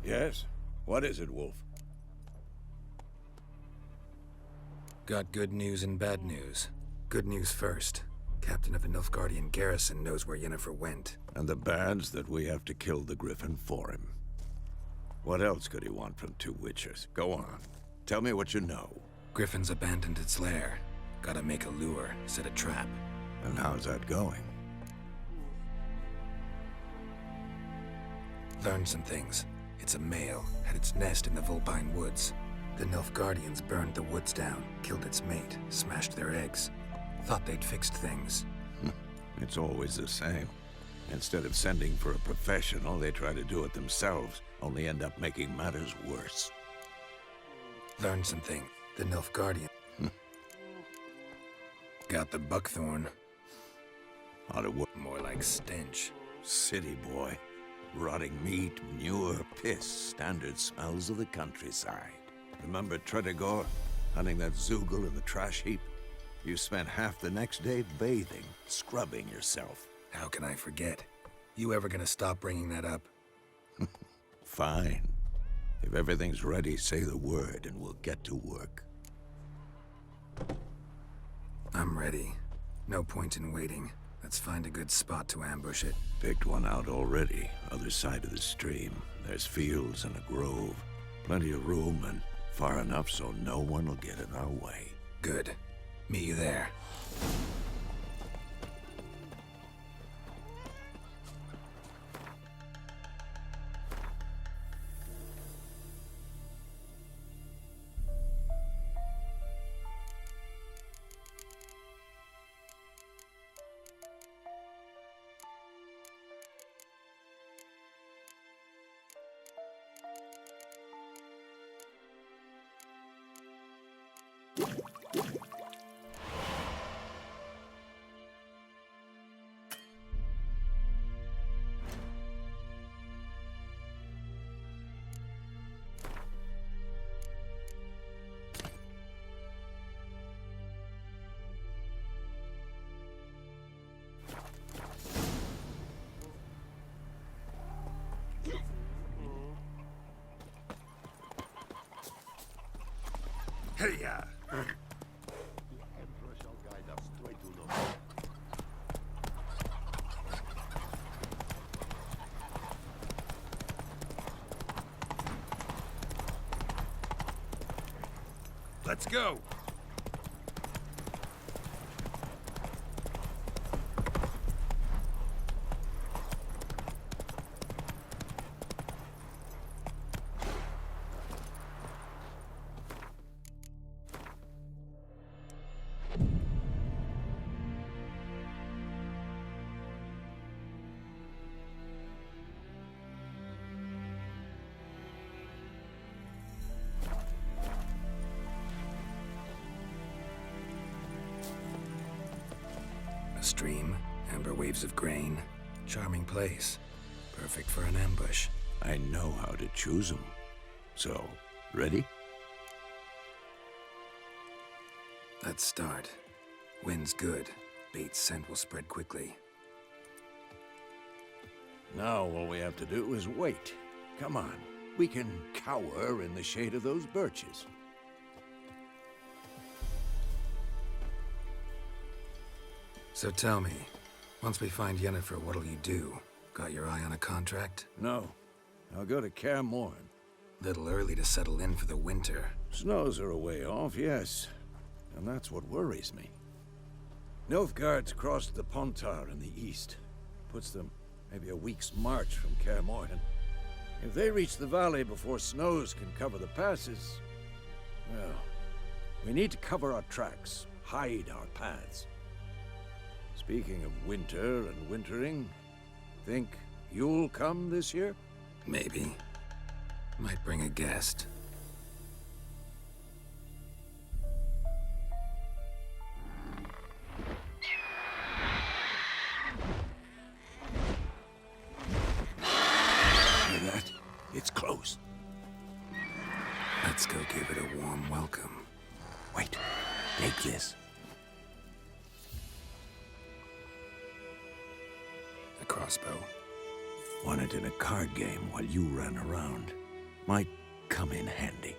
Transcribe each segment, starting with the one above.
Yes? What is it, Wolf? Got good news and bad news. Good news first. Captain of a Nilfgaardian garrison knows where Yennefer went. And the bad's that we have to kill the Griffin for him. What else could he want from two witchers? Go on. Tell me what you know. Griffin's abandoned its lair. Gotta make a lure, set a trap. And how's that going? Learned some things. It's a male, had its nest in the Vulpine Woods. The Nilfgaardians burned the woods down, killed its mate, smashed their eggs. Thought they'd fixed things. It's always the same. Instead of sending for a professional, they try to do it themselves, only end up making matters worse. Learned some things. The Nilfgaardian. Got the buckthorn. Out of what? More like stench. City boy. Rotting meat, manure, piss, standard smells of the countryside. Remember Tredegor? Hunting that Zoogle in the trash heap? You spent half the next day bathing, scrubbing yourself. How can I forget? You ever gonna stop bringing that up? Fine. If everything's ready, say the word and we'll get to work. I'm ready. No point in waiting. Let's find a good spot to ambush it. Picked one out already, other side of the stream. There's fields and a grove. Plenty of room and far enough so no one will get in our way. Good. Meet you there. Hey-ya! Let's go! A stream, amber waves of grain. Charming place. Perfect for an ambush. I know how to choose them. So, ready? Let's start. Wind's good. Bait's scent will spread quickly. Now all we have to do is wait. Come on. We can cower in the shade of those birches. So tell me, once we find Yennefer, what'll you do? Got your eye on a contract? No. I'll go to Kaer Morhen. Little early to settle in for the winter. Snows are a way off, yes. And that's what worries me. Nilfgaard's crossed the Pontar in the east. Puts them maybe a week's march from Kaer Morhen. If they reach the valley before snows can cover the passes, well, we need to cover our tracks, hide our paths. Speaking of winter and wintering, think you'll come this year? Maybe. Might bring a guest. Hear that? It's close. Let's go give it a warm welcome. Wait, take this. A crossbow. Won it in a card game while you ran around. Might come in handy.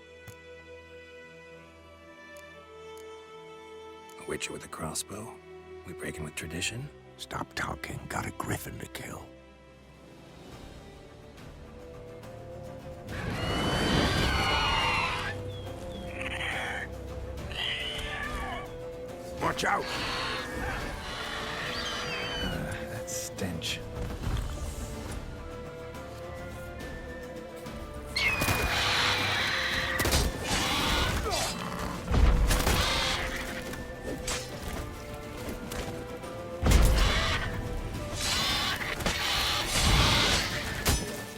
A witcher with a crossbow? We breaking with tradition? Stop talking. Got a griffin to kill. Watch out! That stench.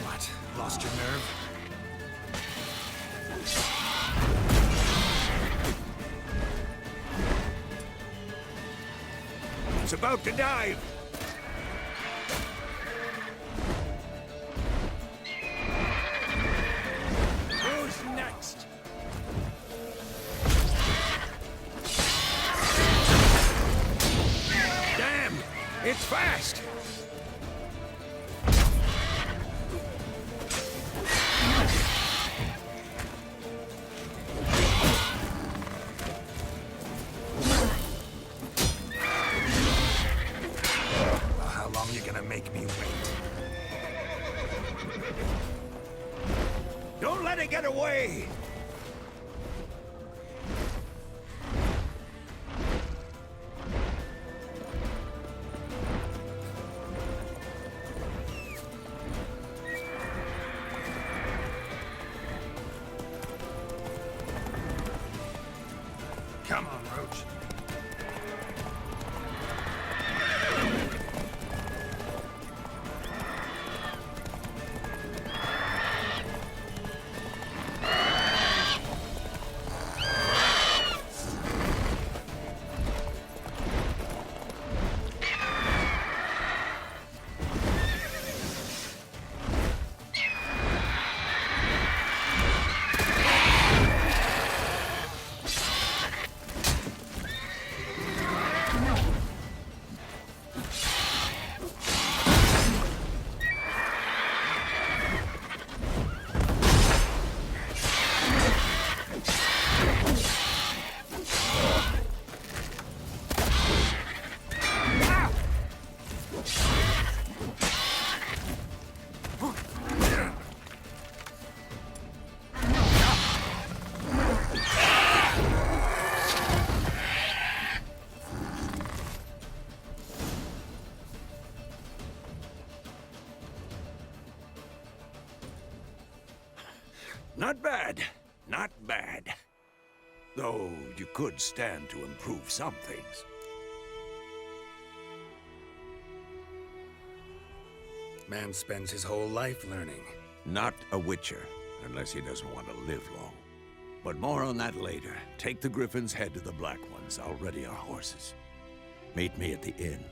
What? Lost your nerve? It's about to dive! Who's next? Damn! It's fast! How long you gonna make me wait? Don't let it get away! Come on, Roach. Not bad. Not bad. Though you could stand to improve some things. Man spends his whole life learning. Not a witcher, unless he doesn't want to live long. But more on that later. Take the Griffin's head to the Black Ones. I'll ready our horses. Meet me at the inn.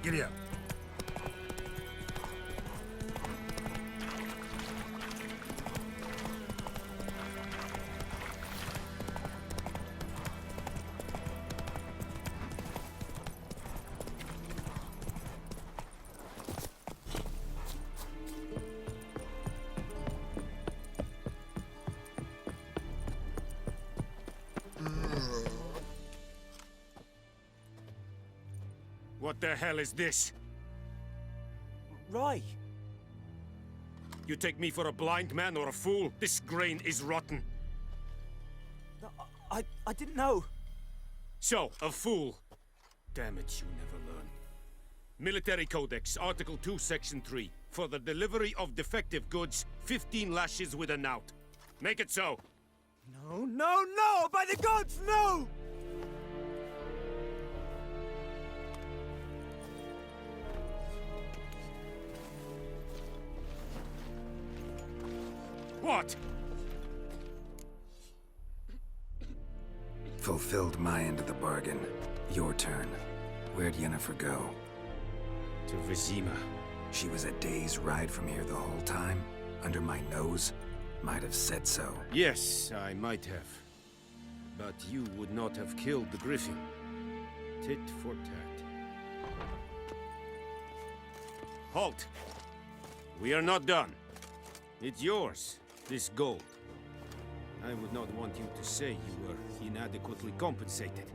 Giddy up. What the hell is this? Rye. You take me for a blind man or a fool? This grain is rotten. No, I didn't know. So, a fool. Damn it, you never learn. Military Codex, Article 2, Section 3. For the delivery of defective goods, 15 lashes with a knout. Make it so. No, no, no! By the gods, no! What? Fulfilled my end of the bargain. Your turn. Where'd Yennefer go? To Vizima. She was a day's ride from here the whole time? Under my nose? Might have said so. Yes, I might have. But you would not have killed the Griffin. Tit for tat. Halt! We are not done. It's yours, this gold. I would not want you to say you were inadequately compensated.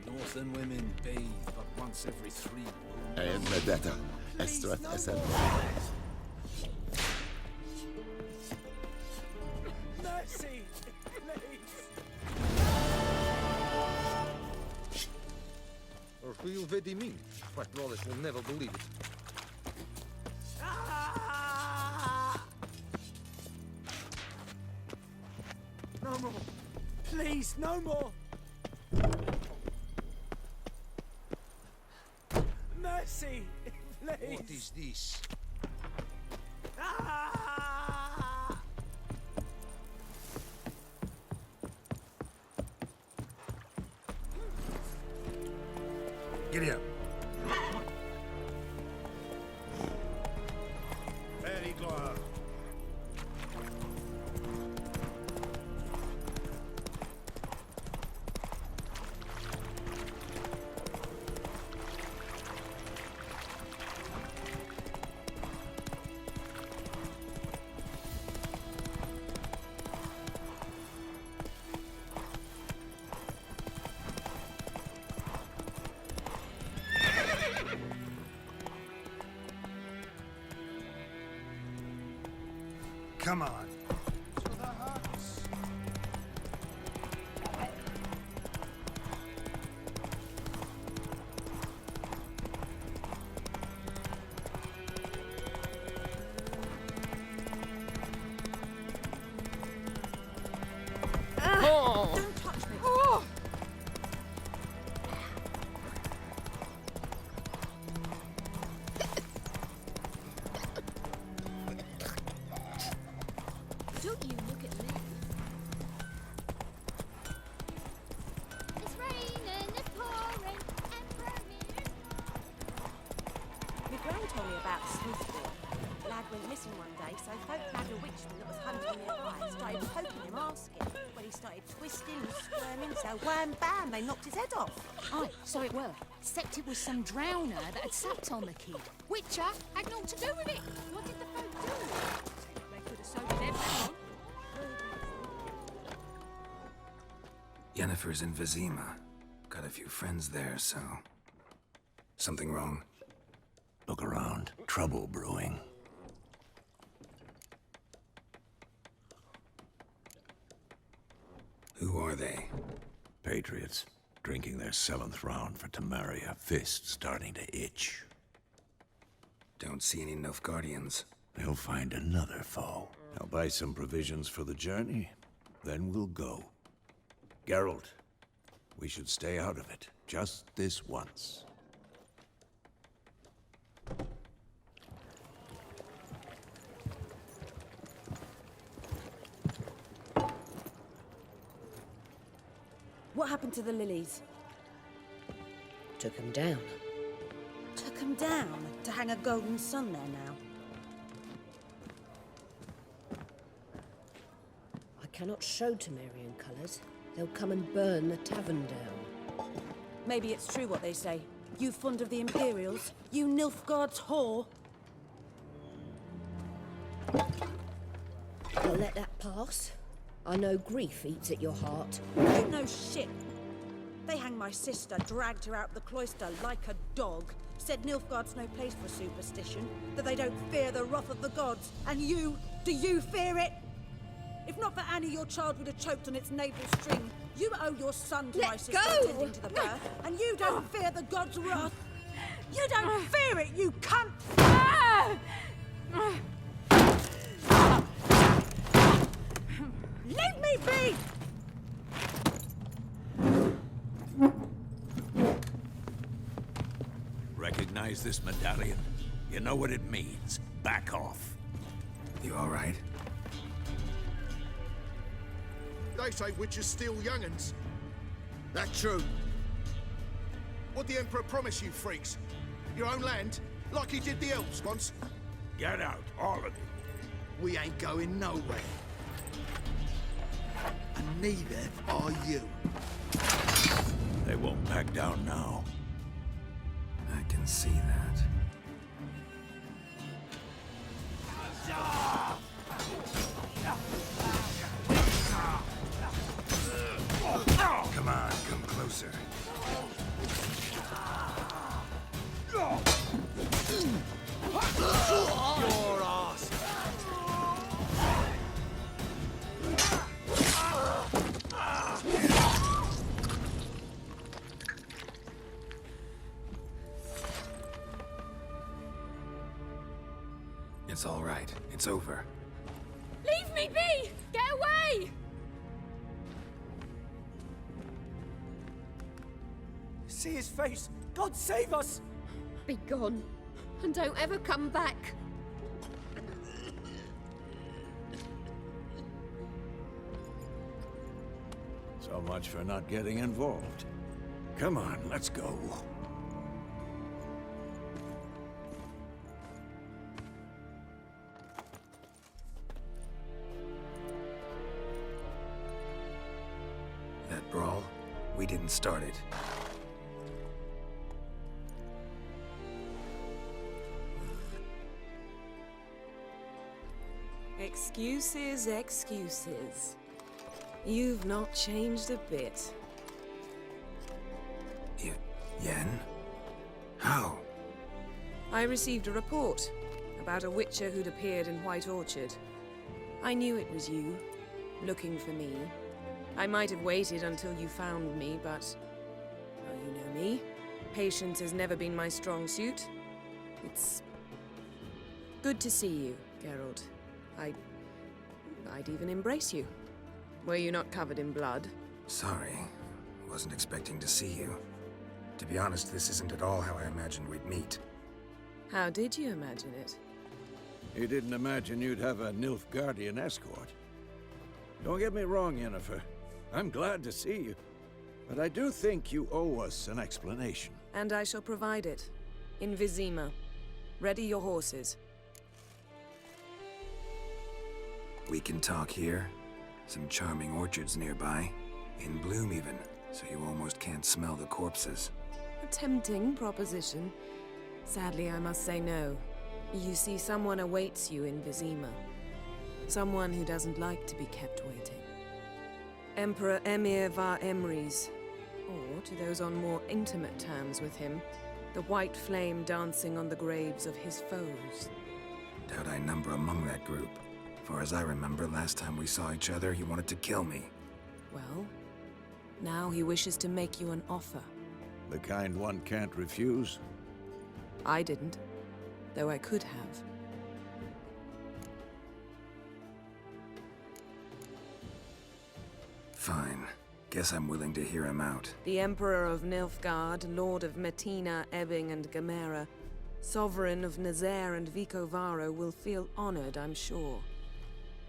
Northern women bathe but once every 3 moons. I am Medetta, Estrath Essen. Mercy! Please! Or who'll vedi me? What Wallace will never believe it. Ah! No more! Please, no more! Mercy! Please! What is this? Ah! Giddy up. Very glad. Come on. To the huts. Don't touch me. Oh. Don't you look at me. It's raining, it's pouring, Emperor here. My gran told me about Smithfield. Lad went missing one day, so folk found a witchman that was hunting nearby. Started poking him, asking. When he started twisting and squirming, so wham bam, they knocked his head off. Aye, so it were. Except it was some drowner that had sapped on the kid. Witcher had naught to do with it. What did the folk do? They could have sobered them down. Yennefer's in Vizima. Got a few friends there, so... Something wrong? Look around. Trouble brewing. Who are they? Patriots. Drinking their 7th round for Tamaria. Fists starting to itch. Don't see any Nilfgaardians. They'll find another foe. I'll buy some provisions for the journey. Then we'll go. Geralt, we should stay out of it. Just this once. What happened to the lilies? Took him down. Took them down to hang a golden sun there now. I cannot show Temerian colours. They'll come and burn the tavern down. Maybe it's true what they say. You fond of the Imperials? You Nilfgaard's whore? I'll let that pass. I know grief eats at your heart. You know shit. They hanged my sister, dragged her out the cloister like a dog. Said Nilfgaard's no place for superstition, that they don't fear the wrath of the gods. And you, do you fear it? If not for Annie, your child would have choked on its navel string. You owe your son to my sister attending to the birth, and you don't fear the gods' wrath. You don't fear it, you cunt! Leave me be! Recognize this medallion? You know what it means. Back off. You all right? They say witches steal young'uns. That true? What the Emperor promise you, freaks? Your own land? Like he did the elves once? Get out, all of you. We ain't going nowhere. And neither are you. They won't back down now. I can see that. Come on, come closer. Your ass! It's all right. It's over. Leave me be! Get away! See his face! God save us! Be gone, and don't ever come back. So much for not getting involved. Come on, let's go. That brawl, we didn't start it. Excuses, excuses. You've not changed a bit. Yen? How? I received a report about a witcher who'd appeared in White Orchard. I knew it was you, looking for me. I might have waited until you found me, but... well, you know me. Patience has never been my strong suit. It's... good to see you, Geralt. I'd even embrace you. Were you not covered in blood? Sorry. Wasn't expecting to see you. To be honest, this isn't at all how I imagined we'd meet. How did you imagine it? You didn't imagine you'd have a Nilfgaardian escort. Don't get me wrong, Yennefer. I'm glad to see you. But I do think you owe us an explanation. And I shall provide it. In Vizima. Ready your horses. We can talk here. Some charming orchards nearby. In bloom even, so you almost can't smell the corpses. A tempting proposition. Sadly, I must say no. You see, someone awaits you in Vizima. Someone who doesn't like to be kept waiting. Emperor Emir var Emrys. Or, to those on more intimate terms with him, the white flame dancing on the graves of his foes. Doubt I number among that group. Far as I remember, last time we saw each other, he wanted to kill me. Well, now he wishes to make you an offer. The kind one can't refuse? I didn't, though I could have. Fine. Guess I'm willing to hear him out. The Emperor of Nilfgaard, Lord of Metina, Ebbing, and Gamera, Sovereign of Nazaire and Vicovaro will feel honored, I'm sure.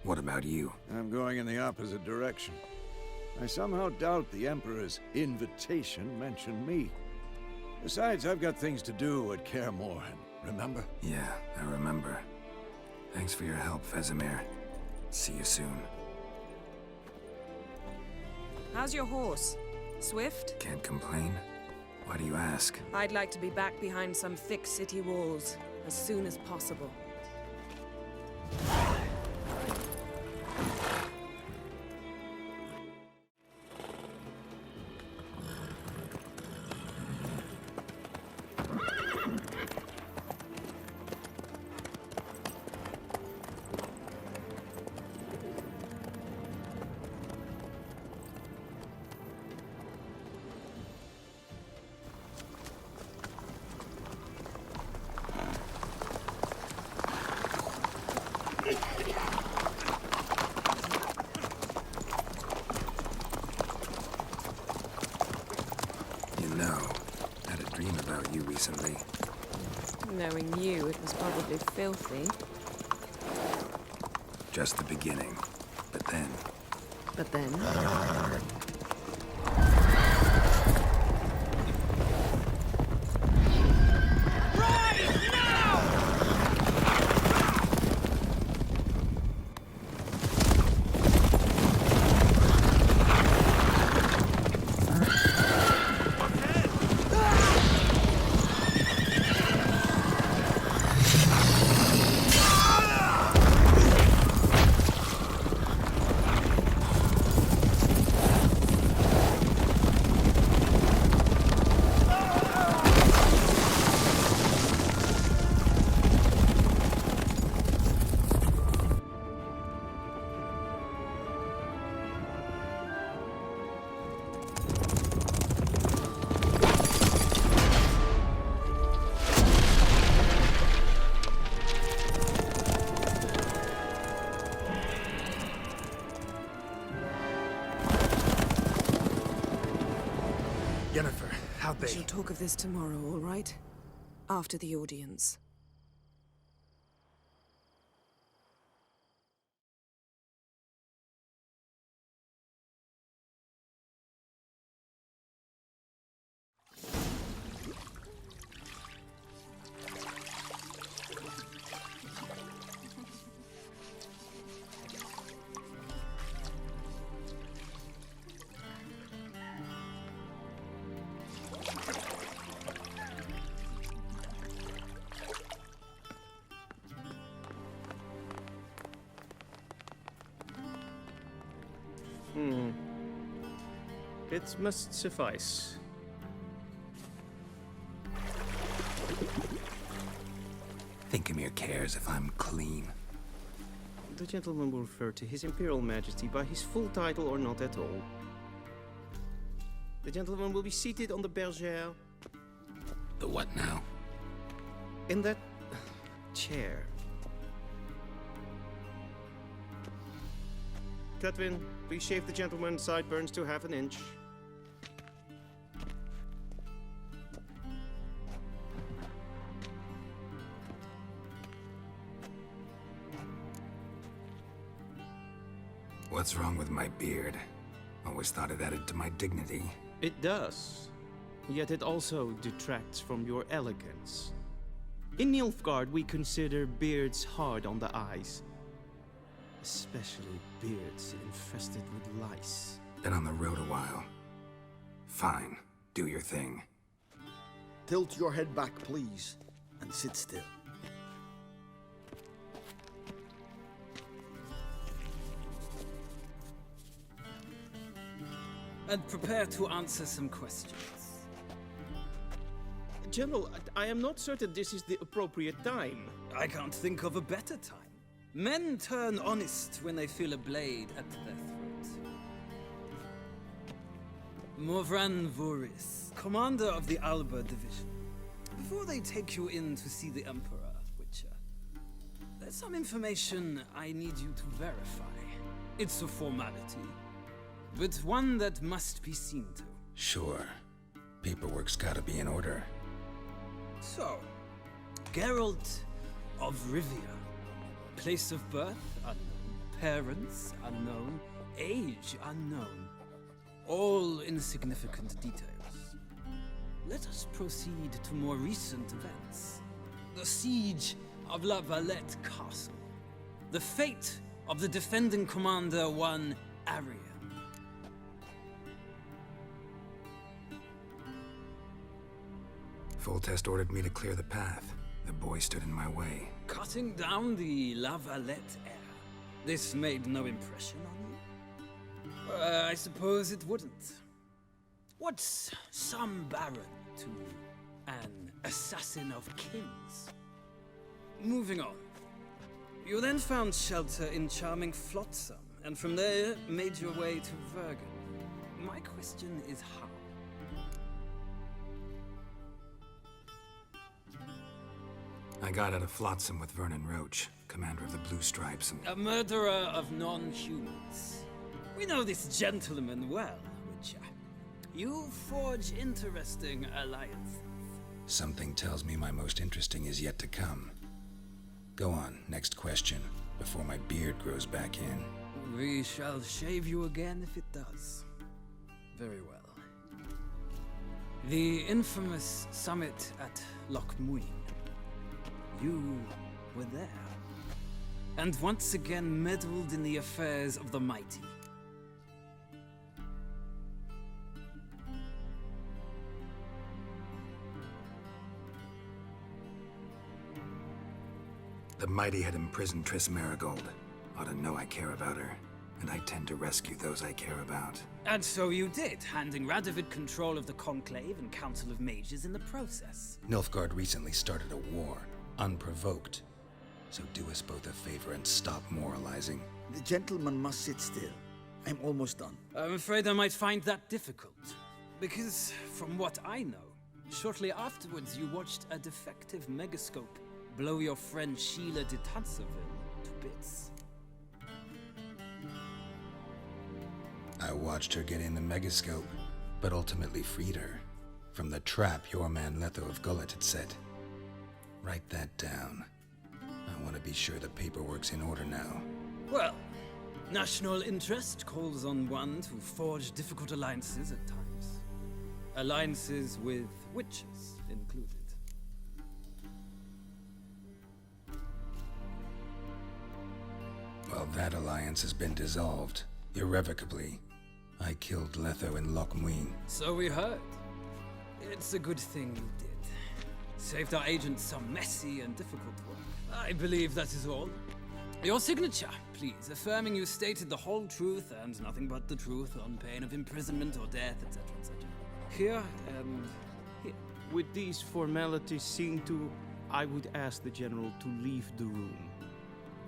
What about you? I'm going in the opposite direction. I somehow doubt the Emperor's invitation mentioned me. Besides, I've got things to do at Kaer Morhen, remember? Yeah, I remember. Thanks for your help, Vesemir. See you soon. How's your horse? Swift? Can't complain. Why do you ask? I'd like to be back behind some thick city walls as soon as possible. You know, I had a dream about you recently. Knowing you, it was probably filthy. Just the beginning. But then... But then... Yennefer, how'd they... We shall talk of this tomorrow, all right? After the audience. It must suffice. Think Emir cares if I'm clean. The gentleman will refer to His Imperial Majesty by his full title or not at all. The gentleman will be seated on the bergère. The what now? In that... chair. Cutwin, please shave the gentleman's sideburns to half an inch. What's wrong with my beard? Always thought it added to my dignity. It does. Yet it also detracts from your elegance. In Nilfgaard, we consider beards hard on the eyes. Especially beards infested with lice. Been on the road a while. Fine. Do your thing. Tilt your head back, please, and sit still. And prepare to answer some questions. General, I am not certain this is the appropriate time. I can't think of a better time. Men turn honest when they feel a blade at their throat. Morvran Voris, commander of the Alba Division. Before they take you in to see the Emperor, Witcher, there's some information I need you to verify. It's a formality, but one that must be seen to. Sure. Paperwork's gotta be in order. So, Geralt of Rivia. Place of birth, unknown. Parents, unknown. Age, unknown. All insignificant details. Let us proceed to more recent events. The siege of La Valette Castle. The fate of the defending commander, one Arian. Full test ordered me to clear the path. The boy stood in my way. Cutting down the La Valette heir. This made no impression on you? I suppose it wouldn't. What's some baron to an assassin of kings? Moving on. You then found shelter in charming Flotsam, and from there made your way to Vergen. My question is how? I got out of Flotsam with Vernon Roach, commander of the Blue Stripes, and... A murderer of non-humans. We know this gentleman well, Witcher. You forge interesting alliances. Something tells me my most interesting is yet to come. Go on, next question, before my beard grows back in. We shall shave you again if it does. Very well. The infamous summit at Loch Muin. You were there. And once again meddled in the affairs of the mighty. The mighty had imprisoned Triss Marigold. Ought to know I care about her, and I tend to rescue those I care about. And so you did, handing Radovid control of the Conclave and Council of Mages in the process. Nilfgaard recently started a war, unprovoked. So do us both a favor and stop moralizing. The gentleman must sit still. I'm almost done. I'm afraid I might find that difficult. Because, from what I know, shortly afterwards you watched a defective megascope blow your friend Sheila de Tanserville to bits. I watched her get in the megascope, but ultimately freed her from the trap your man Letho of Gullet had set. Write that down. I want to be sure the paperwork's in order now. Well, national interest calls on one to forge difficult alliances at times. Alliances with witches included. Well, that alliance has been dissolved, irrevocably. I killed Letho in Loch Muin. So we heard. It's a good thing you did. Saved our agents some messy and difficult work. I believe that is all. Your signature, please, affirming you stated the whole truth and nothing but the truth on pain of imprisonment or death, etc., etc. Here and here. With these formalities seen to, I would ask the General to leave the room.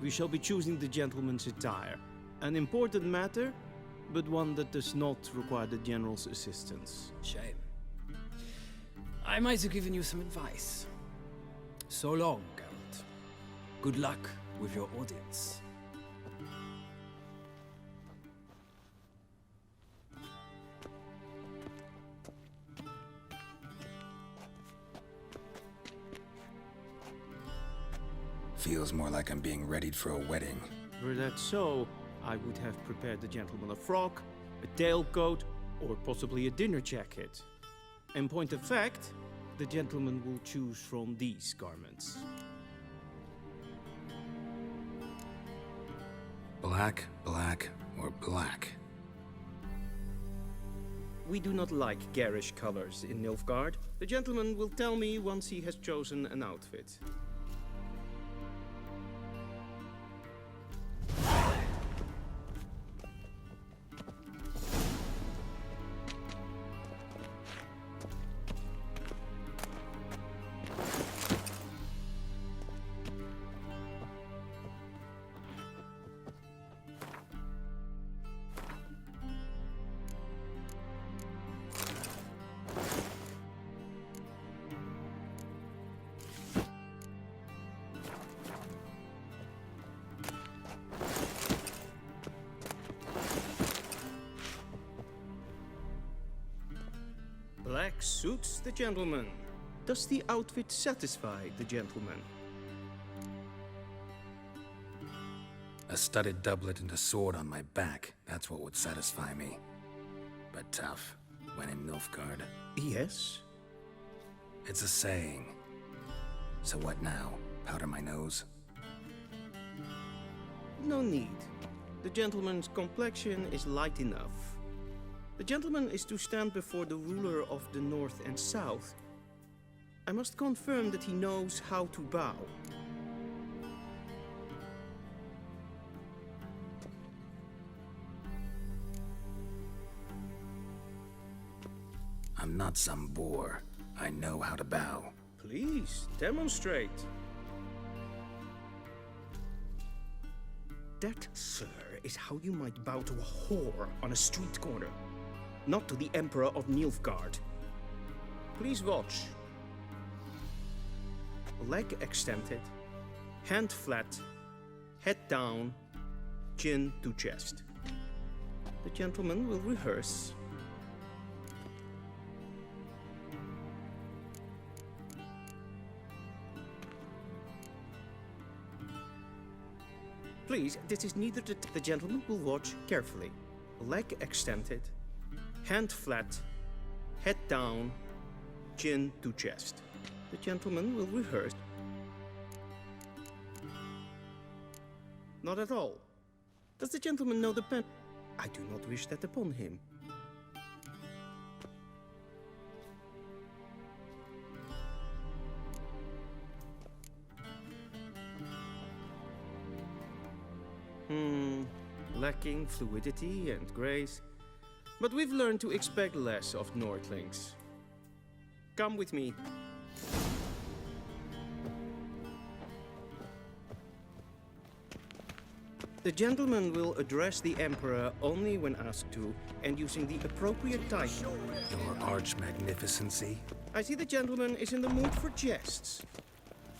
We shall be choosing the gentleman's attire. An important matter, but one that does not require the General's assistance. Shame. I might have given you some advice. So long, Geralt. Good luck with your audience. Feels more like I'm being readied for a wedding. Were that so, I would have prepared the gentleman a frock, a tailcoat, or possibly a dinner jacket. In point of fact, the gentleman will choose from these garments. Black, black, or black? We do not like garish colors in Nilfgaard. The gentleman will tell me once he has chosen an outfit. Black suits the gentleman. Does the outfit satisfy the gentleman? A studded doublet and a sword on my back. That's what would satisfy me. But tough, when in Nilfgaard. Yes. It's a saying. So what now? Powder my nose? No need. The gentleman's complexion is light enough. The gentleman is to stand before the ruler of the North and South. I must confirm that he knows how to bow. I'm not some boor. I know how to bow. Please, demonstrate. That, sir, is how you might bow to a whore on a street corner. Not to the Emperor of Nilfgaard. Please watch. leg extended, hand flat, head down, chin to chest. The gentleman will rehearse. Please, this is neither the gentleman will watch carefully. Leg extended, hand flat, head down, chin to chest. The gentleman will rehearse. Not at all. Does the gentleman know the pen? I do not wish that upon him. Lacking fluidity and grace. But we've learned to expect less of Nordlings. Come with me. The gentleman will address the Emperor only when asked to, and using the appropriate title. Your Arch-Magnificency? I see the gentleman is in the mood for jests.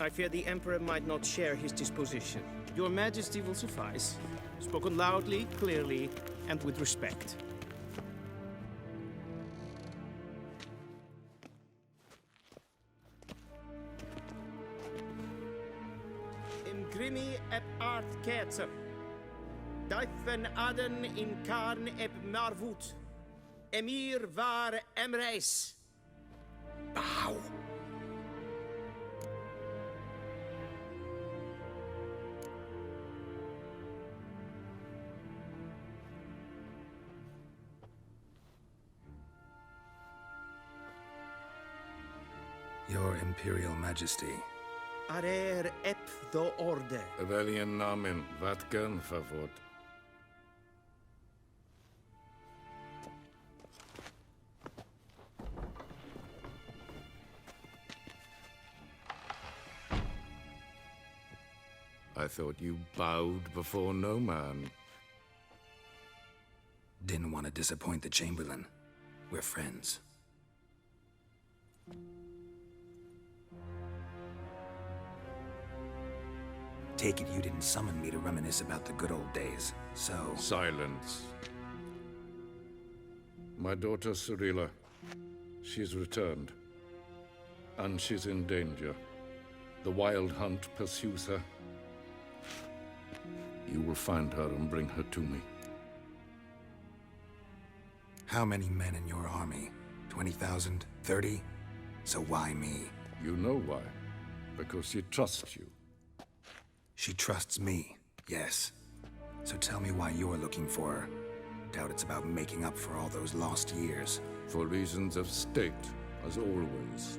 I fear the Emperor might not share his disposition. Your Majesty will suffice. Spoken loudly, clearly, and with respect. In grimi eb art ketzer. Duiven aden in karn eb marvoet. Emir var emreis. Bow. Your Imperial Majesty. Arer ep do orde. Welchen Namen? Wat gern favort? I thought you bowed before no man. Didn't want to disappoint the Chamberlain. We're friends. Take it you didn't summon me to reminisce about the good old days, so... Silence. My daughter Cirilla, she's returned. And she's in danger. The Wild Hunt pursues her. You will find her and bring her to me. How many men in your army? 20,000? 30? So why me? You know why. Because she trusts you. She trusts me, yes. So tell me why you're looking for her. Doubt it's about making up for all those lost years. For reasons of state, as always.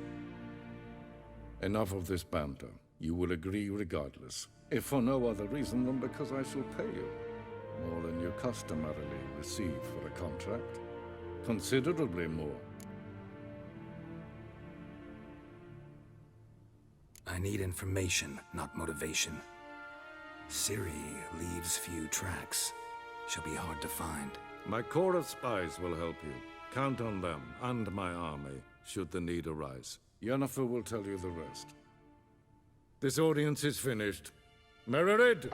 Enough of this banter. You will agree regardless. If for no other reason than because I shall pay you. More than you customarily receive for a contract. Considerably more. I need information, not motivation. Ciri leaves few tracks. She'll be hard to find. My corps of spies will help you. Count on them, and my army, should the need arise. Yennefer will tell you the rest. This audience is finished. Mererid!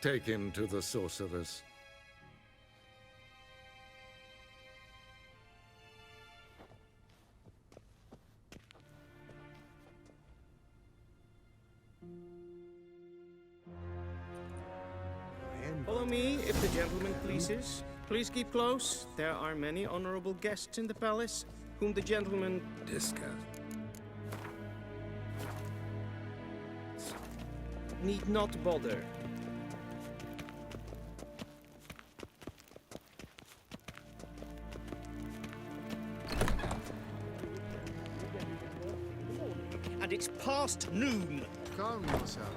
Take him to the sorceress. Follow me, if the gentleman pleases. Please keep close. There are many honorable guests in the palace, whom the gentleman... Discuss. Need not bother. And it's past noon. Calm yourself.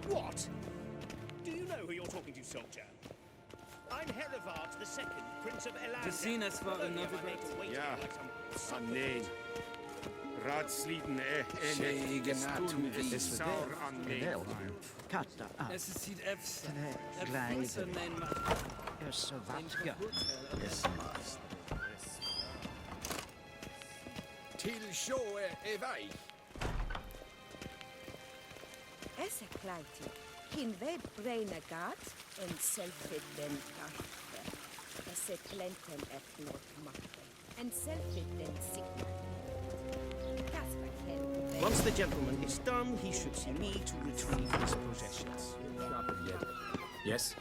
What? Do you know who you're talking to, soldier? I'm Herivard the Second, Prince of Elan. Gesehen, es war another Ja, nee. Raadsleden, is sour on me. Katta af. Es ist Sid F's. Glijden. Er så vakker. till shore evej. Essa klaiti, hin ved breinagat en selfit den kaffe. Esse plenten et not matte. En selfit den sigma. Once the gentleman is done, he should see me to retrieve his possessions. Yes,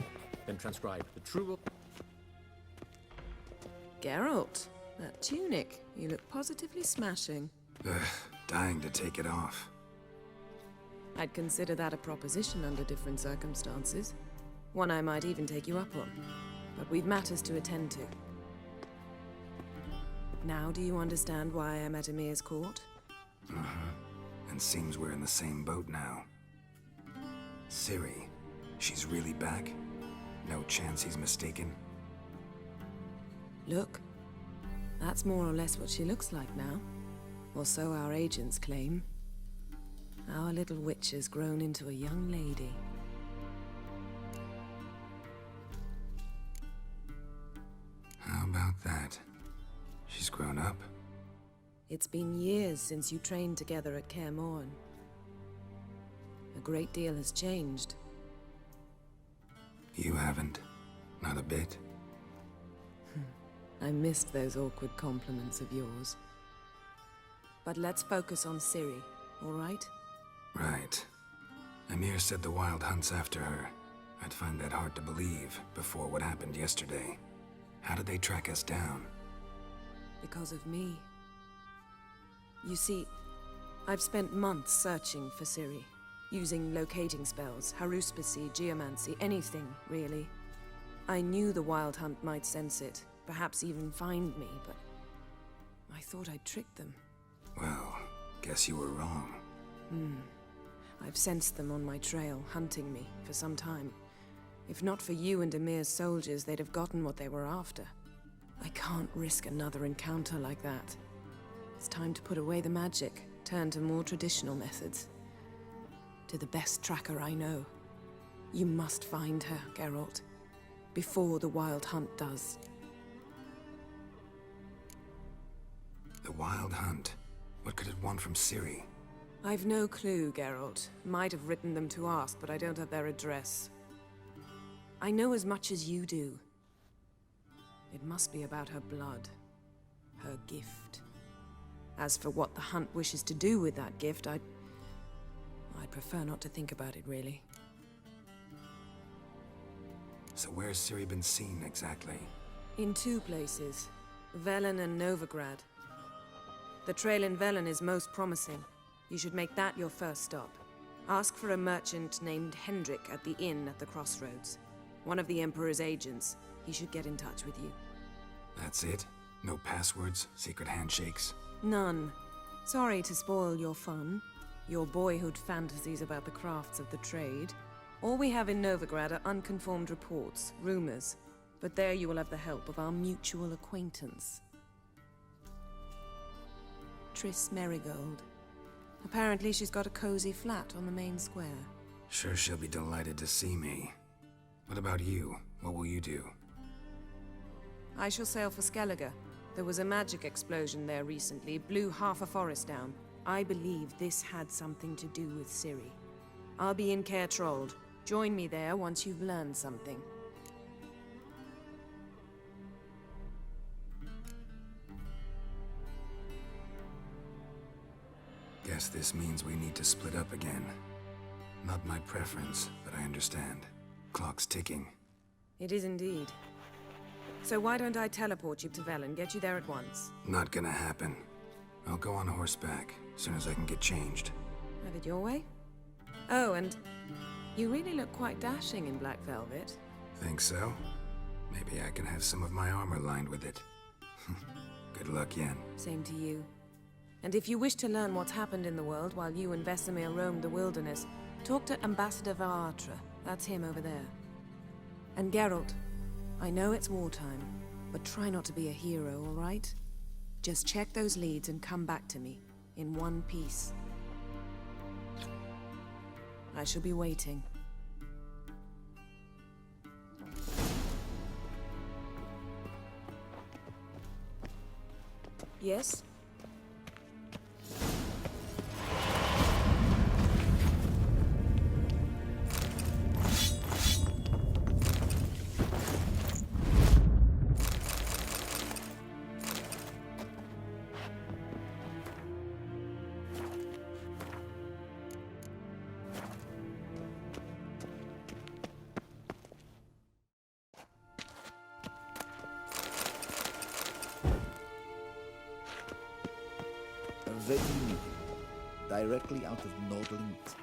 then transcribe the true... Geralt, that tunic. You look positively smashing. Ugh, dying to take it off. I'd consider that a proposition under different circumstances. One I might even take you up on. But we've matters to attend to. Now do you understand why I'm at Emir's court? Uh-huh. And seems we're in the same boat now. Ciri, she's really back? No chance he's mistaken? Look, that's more or less what she looks like now. Or so our agents claim. Our little witch has grown into a young lady. How about that? She's grown up. It's been years since you trained together at Kaer Morhen. A great deal has changed. You haven't. Not a bit. I missed those awkward compliments of yours. But let's focus on Ciri, all right? Right. Emir said the Wild Hunt's after her. I'd find that hard to believe before what happened yesterday. How did they track us down? Because of me. You see, I've spent months searching for Ciri, using locating spells, haruspicy, geomancy, anything, really. I knew the Wild Hunt might sense it, perhaps even find me, but I thought I'd tricked them. Well, guess you were wrong. I've sensed them on my trail, hunting me, for some time. If not for you and Emir's soldiers, they'd have gotten what they were after. I can't risk another encounter like that. It's time to put away the magic, turn to more traditional methods. To the best tracker I know. You must find her, Geralt. Before the Wild Hunt does. The Wild Hunt? What could it want from Ciri? I've no clue, Geralt. Might have written them to ask, but I don't have their address. I know as much as you do. It must be about her blood. Her gift. As for what the Hunt wishes to do with that gift, I'd prefer not to think about it, really. So where's Ciri been seen, exactly? In two places. Velen and Novigrad. The trail in Velen is most promising. You should make that your first stop. Ask for a merchant named Hendrik at the inn at the crossroads. One of the Emperor's agents. He should get in touch with you. That's it? No passwords? Secret handshakes? None. Sorry to spoil your fun. Your boyhood fantasies about the crafts of the trade. All we have in Novigrad are unconformed reports, rumors. But there you will have the help of our mutual acquaintance. Triss Merigold. Apparently she's got a cozy flat on the main square. Sure she'll be delighted to see me. What about you? What will you do? I shall sail for Skellige. There was a magic explosion there recently, blew half a forest down. I believe this had something to do with Ciri. I'll be in Caer Trold. Join me there once you've learned something. Guess this means we need to split up again. Not my preference, but I understand. Clock's ticking. It is indeed. So why don't I teleport you to Velen, get you there at once? Not gonna happen. I'll go on horseback, as soon as I can get changed. Have it your way? Oh, and you really look quite dashing in black velvet. Think so? Maybe I can have some of my armor lined with it. Good luck, Yen. Same to you. And if you wish to learn what's happened in the world while you and Vesemir roamed the wilderness, talk to Ambassador Varatra. That's him over there. And Geralt, I know it's wartime, but try not to be a hero, all right? Just check those leads and come back to me, in one piece. I shall be waiting. Yes? reunited, directly out of Nordling's